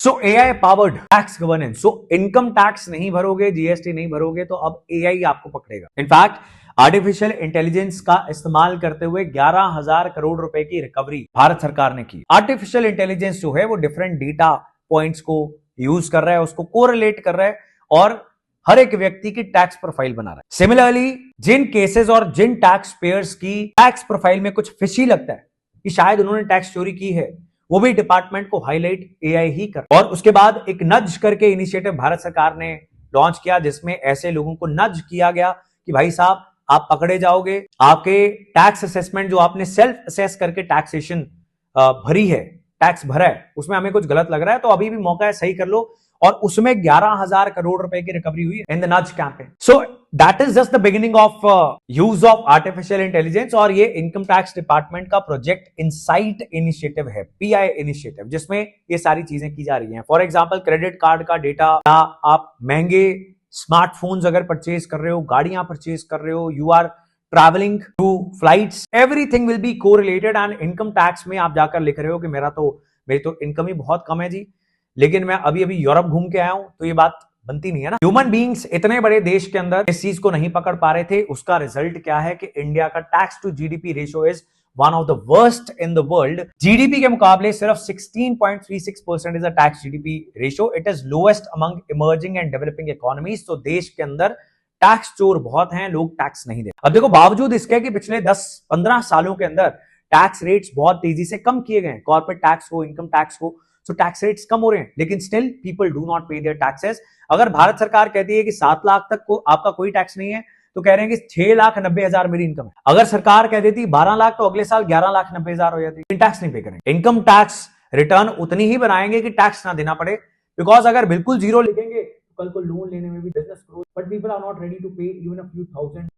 सो AI powered tax governance. So income tax नहीं भरोगे, GST नहीं भरोगे तो अब एआई आपको पकड़ेगा। इनफैक्ट आर्टिफिशियल इंटेलिजेंस का इस्तेमाल करते हुए 11,000 करोड़ रुपए की रिकवरी भारत सरकार ने की। आर्टिफिशियल इंटेलिजेंस जो है वो डिफरेंट डेटा पॉइंट्स को यूज कर रहा है, उसको कोरिलेट कर रहा है और हर एक व्यक्ति की टैक्स प्रोफाइल बना रहा है। सिमिलरली जिन केसेस और जिन टैक्स पेयर्स की टैक्स प्रोफाइल में कुछ फिशी लगता है कि शायद उन्होंने टैक्स चोरी की है, वो भी डिपार्टमेंट को हाईलाइट एआई ही कर। और उसके बाद एक नज करके इनिशिएटिव भारत सरकार ने लॉन्च किया, जिसमें ऐसे लोगों को नज किया गया कि भाई साहब आप पकड़े जाओगे, आपके टैक्स असेसमेंट जो आपने सेल्फ असेस करके टैक्सेशन भरी है, टैक्स भरा है, उसमें हमें कुछ गलत लग रहा है तो अभी भी मौका है, सही कर लो। और उसमें 11,000 करोड़ रुपए की रिकवरी हुई इन द नज campaign. So that is just the beginning of use of artificial intelligence. और ये इनकम टैक्स डिपार्टमेंट का प्रोजेक्ट इनसाइट इनिशिएटिव है, पीआई इनिशिएटिव, जिसमें ये सारी चीजें की जा रही हैं। फॉर एग्जांपल क्रेडिट कार्ड का डेटा, या आप महंगे स्मार्टफोन्स अगर परचेज कर रहे हो, गाड़ियां परचेज कर रहे हो, you are travelling through flights, everything will be correlated. And income tax में आप जाकर लिख रहे हो कि मेरी तो इनकम ही बहुत कम है जी, लेकिन मैं अभी अभी यूरोप घूम के आया हूं, तो ये बात बनती नहीं है ना। ह्यूमन बीइंग्स इतने बड़े देश के अंदर इस चीज को नहीं पकड़ पा रहे थे। उसका रिजल्ट क्या है कि इंडिया का tax to GDP ratio is one of the worst in the world. GDP के मुकाबले सिर्फ 16.36% is a tax GDP ratio. It is lowest among emerging and developing economies. तो देश के अंदर टैक्स चोर बहुत हैं, लोग टैक्स नहीं देते। अब देखो, बावजूद इसके कि पिछले 10-15 सालों के अंदर टैक्स रेट्स बहुत तेजी से कम किए गए, कॉर्पोरेट टैक्स हो, इनकम टैक्स हो, सो टैक्स रेट्स कम हो रहे हैं, लेकिन स्टिल पीपल डू नॉट पे देयर टैक्सेस। अगर भारत सरकार कहती है कि 7 लाख तक को आपका कोई टैक्स नहीं है, तो कह रहे हैं कि 6,90,000 मेरी इनकम है। अगर सरकार कह देती 12 लाख, तो अगले साल 11,90,000 हो जाती। टैक्स नहीं पे करेंगे। इनकम टैक्स रिटर्न उतनी ही बनाएंगे कि टैक्स ना देना पड़े, बिकॉज अगर बिल्कुल जीरो लिखेंगे तो कल को लोन लेने में भी business growth, but people are not ready to pay even a few thousand